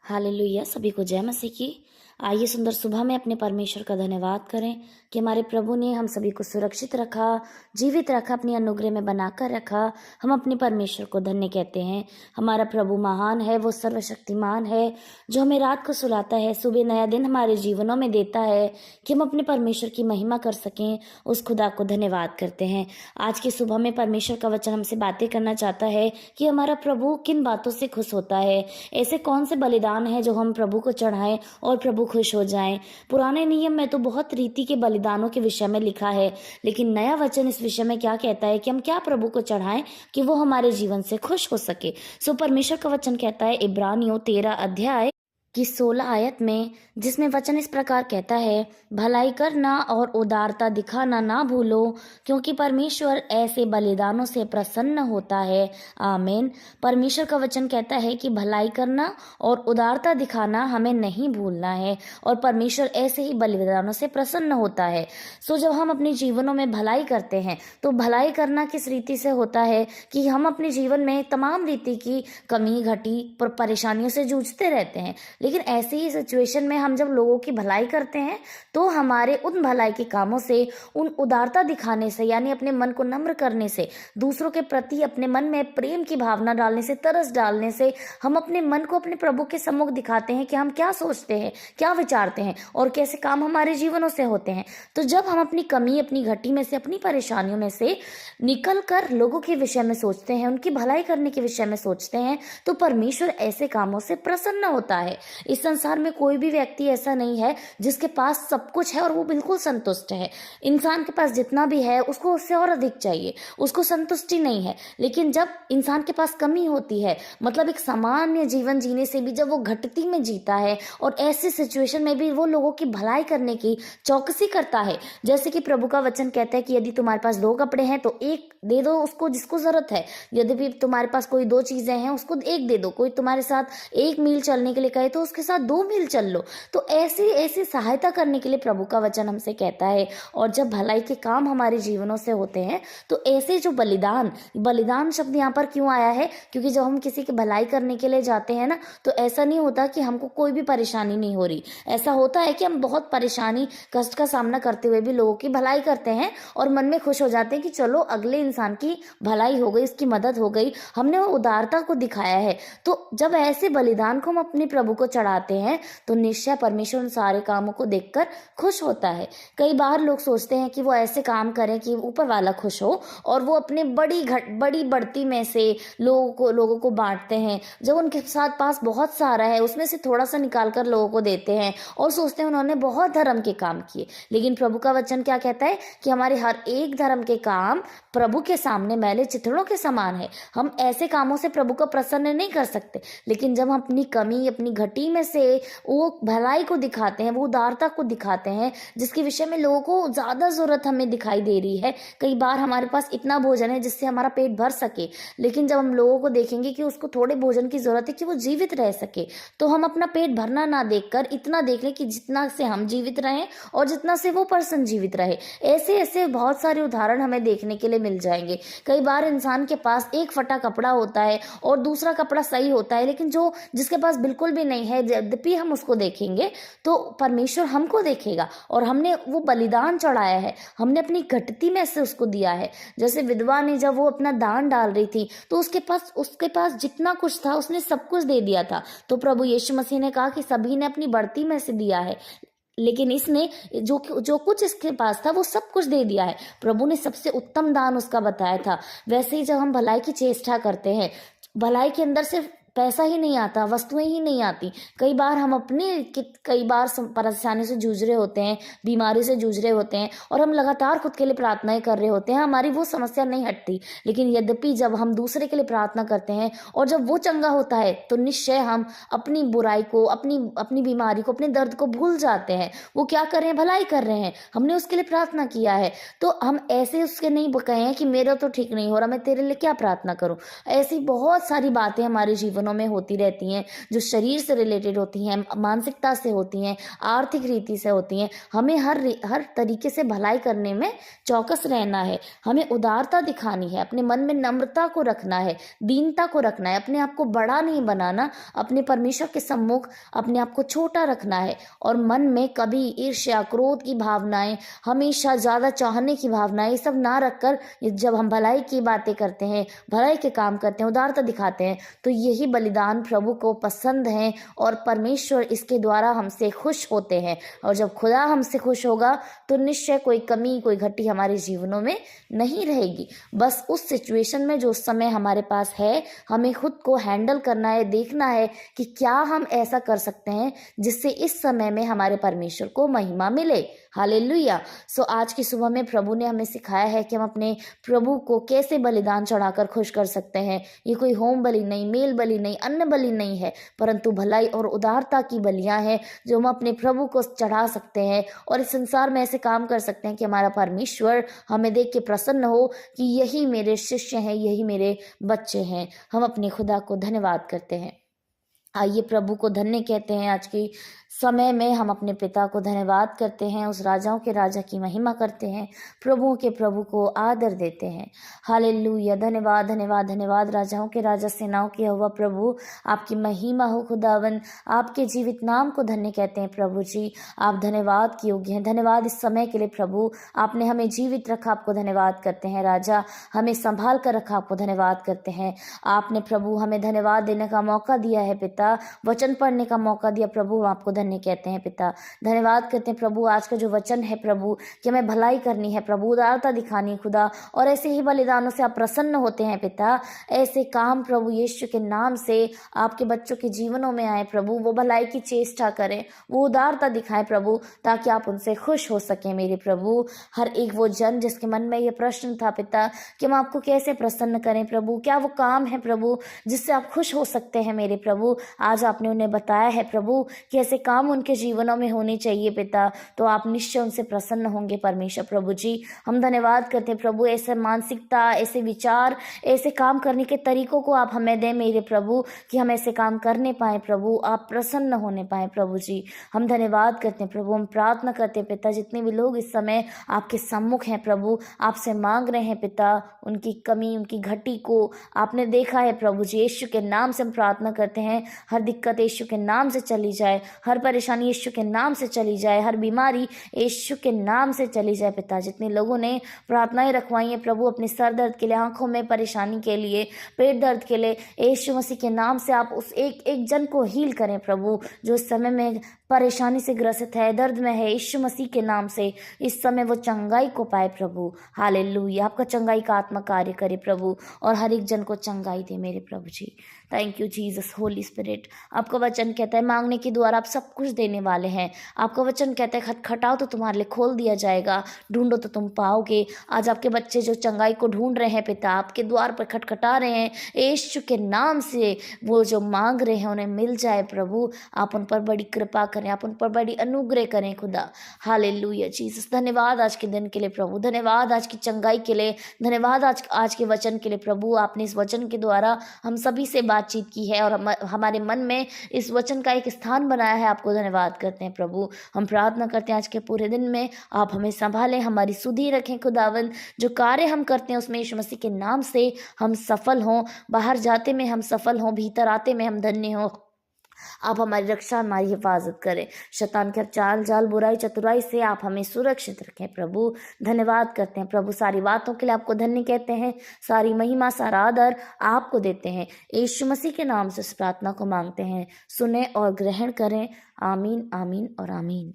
Hallelujah. सभी को जय मसीह की। आइए सुंदर सुबह में अपने परमेश्वर का धन्यवाद करें कि हमारे प्रभु ने हम सभी को सुरक्षित रखा, जीवित रखा, अपनी अनुग्रह में बनाकर रखा। हम अपने परमेश्वर को धन्य कहते हैं। हमारा प्रभु महान है, वो सर्वशक्तिमान है, जो हमें रात को सुलाता है, सुबह नया दिन हमारे जीवनों में देता है कि हम अपने परमेश्वर की महिमा कर सकें। उस खुदा को धन्यवाद करते हैं। आज की सुबह में परमेश्वर का वचन हमसे बातें करना चाहता है कि हमारा प्रभु किन बातों से खुश होता है। ऐसे कौन से बलिदान है जो हम प्रभु को चढ़ाएं और प्रभु खुश हो जाएं। पुराने नियम में तो बहुत रीति के बलिदानों के विषय में लिखा है, लेकिन नया वचन इस विषय में क्या कहता है कि हम क्या प्रभु को चढ़ाएं कि वो हमारे जीवन से खुश हो सके। सो परमेश्वर का वचन कहता है इब्रानियों 13 अध्याय की 16 आयत में, जिसमें वचन इस प्रकार कहता है, भलाई करना और उदारता दिखाना ना भूलो, क्योंकि परमेश्वर ऐसे बलिदानों से प्रसन्न होता है। आमीन। परमेश्वर का वचन कहता है कि भलाई करना और उदारता दिखाना हमें नहीं भूलना है, और परमेश्वर ऐसे ही बलिदानों से प्रसन्न होता है। सो जब हम अपने जीवनों में भलाई करते हैं तो भलाई करना किस रीति से होता है कि हम अपने जीवन में तमाम रीति की कमी घटी परेशानियों से जूझते रहते हैं, लेकिन ऐसी ही सिचुएशन में हम जब लोगों की भलाई करते हैं तो हमारे उन भलाई के कामों से, उन उदारता दिखाने से, यानी अपने मन को नम्र करने से, दूसरों के प्रति अपने मन में प्रेम की भावना डालने से, तरस डालने से, हम अपने मन को अपने प्रभु के सम्मुख दिखाते हैं कि हम क्या सोचते हैं, क्या विचारते हैं और कैसे काम हमारे जीवनों से होते हैं। तो जब हम अपनी कमी, अपनी घटी में से, अपनी परेशानियों में से निकल कर लोगों के विषय में सोचते हैं, उनकी भलाई करने के विषय में सोचते हैं, तो परमेश्वर ऐसे कामों से प्रसन्न होता है। इस संसार में कोई भी व्यक्ति ऐसा नहीं है जिसके पास सब कुछ है और वो बिल्कुल संतुष्ट है। इंसान के पास जितना भी है उसको उससे और अधिक चाहिए, उसको संतुष्टि नहीं है। लेकिन जब इंसान के पास कमी होती है, मतलब एक सामान्य जीवन जीने से भी जब वो घटती में जीता है और ऐसी सिचुएशन में भी वो लोगों की भलाई करने की चौकसी करता है, जैसे कि प्रभु का वचन कहता है कि यदि तुम्हारे पास 2 कपड़े हैं तो एक दे दो उसको जिसको जरूरत है, यदि भी तुम्हारे पास कोई 2 चीजें हैं उसको एक दे दो, कोई तुम्हारे साथ 1 मील चलने के लिए कहे तो उसके साथ 2 मील चल लो। तो ऐसी ऐसी सहायता करने के लिए प्रभु का वचन हमसे कहता है। और जब भलाई के काम हमारे जीवनों से होते हैं तो ऐसे जो बलिदान शब्द यहाँ पर क्यों आया है, क्योंकि जब हम किसी की भलाई करने के लिए जाते हैं ना, तो ऐसा नहीं होता कि हमको कोई भी परेशानी नहीं हो रही। ऐसा होता है कि हम बहुत परेशानी, कष्ट का सामना करते हुए भी लोगों की भलाई करते हैं और मन में खुश हो जाते हैं कि चलो अगले इंसान की भलाई हो गई, उसकी मदद हो गई, हमने वो उदारता को दिखाया है। तो जब ऐसे बलिदान को हम अपने प्रभु को चढ़ाते हैं तो निश्चय परमेश्वर उन सारे कामों को देखकर खुश होता है। कई बार लोग सोचते हैं कि वो ऐसे काम करें कि ऊपर वाला खुश हो, और वो अपने बड़ी बढ़ती में से लोगों को बांटते हैं। जब उनके साथ पास बहुत सारा है उसमें से थोड़ा सा निकाल कर लोगों को देते हैं और सोचते हैं उन्होंने बहुत धर्म के काम किए। लेकिन प्रभु का वचन क्या कहता है कि हमारे हर एक धर्म के काम प्रभु के सामने मैले चिथड़ों के समान है। हम ऐसे कामों से प्रभु को प्रसन्न नहीं कर सकते, लेकिन जब हम अपनी कमी, अपनी घटी में से वो भलाई को दिखाते हैं, वो उदारता को दिखाते हैं जिसके विषय में लोगों को ज्यादा जरूरत हमें दिखाई दे रही है। कई बार हमारे पास इतना भोजन है जिससे हमारा पेट भर सके, लेकिन जब हम लोगों को देखेंगे कि उसको थोड़े भोजन की जरूरत है कि वो जीवित रह सके, तो हम अपना पेट भरना ना देखकर इतना देख लें कि जितना से हम जीवित रहें और जितना से वो पर्सन जीवित रहे। ऐसे ऐसे बहुत सारे उदाहरण हमें देखने के लिए मिल जाएंगे। कई बार इंसान के पास एक फटा कपड़ा होता है और दूसरा कपड़ा सही होता है, लेकिन जो जिसके पास बिल्कुल भी नहीं है, यद्यपि हम उसको देखेंगे तो परमेश्वर हमको देखेगा। और हमने वो बलिदान चढ़ाया है, हमने अपनी घटती में से उसको दिया है। जैसे विधवा ने जब वो अपना दान डाल रही थी तो उसके पास जितना कुछ था उसने सब कुछ दे दिया था। तो प्रभु यीशु मसीह ने कहा कि सभी ने अपनी बढ़ती में से दिया है, लेकिन इसने जो कुछ इसके पास था वो सब कुछ दे दिया है। प्रभु ने सबसे उत्तम दान उसका बताया था। वैसे ही जब हम भलाई की चेष्टा करते हैं, भलाई के अंदर सिर्फ पैसा ही नहीं आता, वस्तुएं ही नहीं आती। कई बार हम कई बार परेशानी से जूझ रहे होते हैं, बीमारी से जूझ रहे होते हैं और हम लगातार खुद के लिए प्रार्थनाएं कर रहे होते हैं, हमारी वो समस्या नहीं हटती। लेकिन यद्यपि जब हम दूसरे के लिए प्रार्थना करते हैं और जब वो चंगा होता है तो निश्चय हम अपनी बुराई को, अपनी बीमारी को, अपने दर्द को भूल जाते हैं। वो क्या कर रहे हैं? भलाई कर रहे हैं, हमने उसके लिए प्रार्थना किया है। तो हम ऐसे उसके नहीं कहें कि मेरा तो ठीक नहीं हो रहा, मैं तेरे लिए क्या प्रार्थना करूं। ऐसी बहुत सारी बातें हमारे जीवन जीवनों में होती रहती हैं, जो शरीर से रिलेटेड होती हैं, मानसिकता से होती हैं, आर्थिक रीति से होती हैं, हमें हर तरीके से भलाई करने में चौकस रहना है। हमें उदारता दिखानी है, अपने मन में नम्रता को रखना है, दीनता को रखना है, अपने आप को बड़ा नहीं बनाना, अपने परमेश्वर के सम्मुख अपने आप को छोटा रखना है। और मन में कभी ईर्ष्या, क्रोध की भावनाएं, हमेशा ज़्यादा चाहने की भावनाएं, ये सब ना रखकर जब हम भलाई की बातें करते हैं, भलाई के काम करते हैं, उदारता दिखाते हैं, तो यही बलिदान प्रभु को पसंद है और परमेश्वर इसके द्वारा हमसे खुश होते हैं। और जब खुदा हमसे खुश होगा तो निश्चय कोई कमी, कोई घटी हमारे जीवनों में नहीं रहेगी। बस उस सिचुएशन में जो समय हमारे पास है, हमें खुद को हैंडल करना है, देखना है कि क्या हम ऐसा कर सकते हैं जिससे इस समय में हमारे परमेश्वर को महिमा मिले। हालेलुया। सो आज की सुबह में प्रभु ने हमें सिखाया है कि हम अपने प्रभु को कैसे बलिदान चढ़ाकर खुश कर सकते हैं। ये कोई होम बलि नहीं, मेल बलि नहीं, अन्न बलि नहीं है, परंतु भलाई और उदारता की बलियां हैं जो हम अपने प्रभु को चढ़ा सकते हैं। और इस संसार में ऐसे काम कर सकते हैं कि हमारा परमेश्वर हमें देख के प्रसन्न हो कि यही मेरे शिष्य हैं, यही मेरे बच्चे हैं। हम अपने खुदा को धन्यवाद करते हैं। आइए प्रभु को धन्य कहते हैं। आज की समय में हम अपने पिता को धन्यवाद करते हैं, उस राजाओं के राजा की महिमा करते हैं, प्रभुओं के प्रभु को आदर देते हैं। हालेलुया। धन्यवाद धन्यवाद धन्यवाद राजाओं के राजा, सेनाओं के यहोवा प्रभु, आपकी महिमा हो खुदावन। आपके जीवित नाम को धन्य कहते हैं प्रभु जी। आप धन्यवाद के योग्य हैं। धन्यवाद इस समय के लिए प्रभु, आपने हमें जीवित रखा, आपको धन्यवाद करते हैं। राजा, हमें संभाल कर रखा, आपको धन्यवाद करते हैं। आपने प्रभु हमें धन्यवाद देने का मौका दिया है पिता, वचन पढ़ने का मौका दिया प्रभु, आपको धन्य कहते हैं पिता। धन्यवाद करते हैं प्रभु। आज का जो वचन है प्रभु, कि हमें भलाई करनी है प्रभु, उदारता दिखानी है खुदा, और ऐसे ही बलिदानों से आप प्रसन्न होते हैं पिता। ऐसे काम प्रभु यीशु के नाम से आपके बच्चों के जीवनों में आए प्रभु, वो भलाई की चेष्टा करें, वो उदारता दिखाएं प्रभु, ताकि आप उनसे खुश हो सकें मेरे प्रभु। हर एक वो जन जिसके मन में ये प्रश्न था पिता कि हम आपको कैसे प्रसन्न करें प्रभु, क्या वो काम है प्रभु जिससे आप खुश हो सकते हैं मेरे प्रभु, आज आपने उन्हें बताया है प्रभु कि ऐसे काम उनके जीवनों में होने चाहिए पिता, तो आप निश्चय उनसे प्रसन्न होंगे परमेश्वर प्रभु जी। हम धन्यवाद करते हैं प्रभु, ऐसे मानसिकता, ऐसे विचार, ऐसे काम करने के तरीकों को आप हमें दें मेरे प्रभु, कि हम ऐसे काम करने पाए प्रभु, आप प्रसन्न होने पाए प्रभु जी। हम धन्यवाद करते हैं प्रभु। हम प्रार्थना करते हैं पिता, जितने भी लोग इस समय आपके सम्मुख हैं प्रभु, आपसे मांग रहे हैं पिता, उनकी कमी, उनकी घटी को आपने देखा है प्रभु जी। यीशु के नाम से हम प्रार्थना करते हैं, हर दिक्कत यीशु के नाम से चली जाए, हर परेशानी यीशु के नाम से चली जाए, हर बीमारी यीशु के नाम से चली जाए पिता। जितने लोगों ने प्रार्थनाएं रखवाई हैं प्रभु, अपने सर दर्द के लिए, आंखों में परेशानी के लिए, पेट दर्द के लिए, यीशु मसीह के नाम से आप उस एक एक जन को हील करें प्रभु, जो इस समय में परेशानी से ग्रसित है, दर्द में है, यीशु मसीह के नाम से इस समय वो चंगाई को पाए प्रभु। हालेलुया। आपका चंगाई का आत्मा कार्य करे प्रभु, और हर एक जन को चंगाई दे मेरे प्रभु जी। Thank you Jesus, holy spirit. आपका वचन कहता है मांगने के द्वारा आप सब कुछ देने वाले हैं। आपका वचन कहता है खटखटाओ तो तुम्हारे लिए खोल दिया जाएगा, ढूंढो तो तुम पाओगे। आज आपके बच्चे जो चंगाई को ढूंढ रहे हैं पिता, आपके द्वार पर खटखटा रहे हैं, यीशु के नाम से वो जो मांग रहे हैं उन्हें मिल जाए प्रभु। आप उन पर बड़ी कृपा करें, आप उन पर बड़ी अनुग्रह करें खुदा। Hallelujah Jesus. धन्यवाद आज के दिन के लिए प्रभु, धन्यवाद आज की चंगाई के लिए, धन्यवाद आज के वचन के लिए प्रभु। आपने इस वचन के द्वारा हम सभी से बातचीत की है और हमारे मन में इस वचन का एक स्थान बनाया है। आपको धन्यवाद करते हैं प्रभु। हम प्रार्थना करते हैं आज के पूरे दिन में आप हमें संभालें, हमारी सुधि रखें खुदावन। जो कार्य हम करते हैं उसमें यीशु मसीह के नाम से हम सफल हों, बाहर जाते में हम सफल हों, भीतर आते में हम धन्य हों। आप हमारी रक्षा, हमारी हिफाजत करें, शैतान के चाल जाल, बुराई चतुराई से आप हमें सुरक्षित रखें प्रभु। धन्यवाद करते हैं प्रभु, सारी बातों के लिए आपको धन्य कहते हैं, सारी महिमा, सारा आदर आपको देते हैं। यीशु मसीह के नाम से इस प्रार्थना को मांगते हैं, सुने और ग्रहण करें। आमीन, आमीन और आमीन।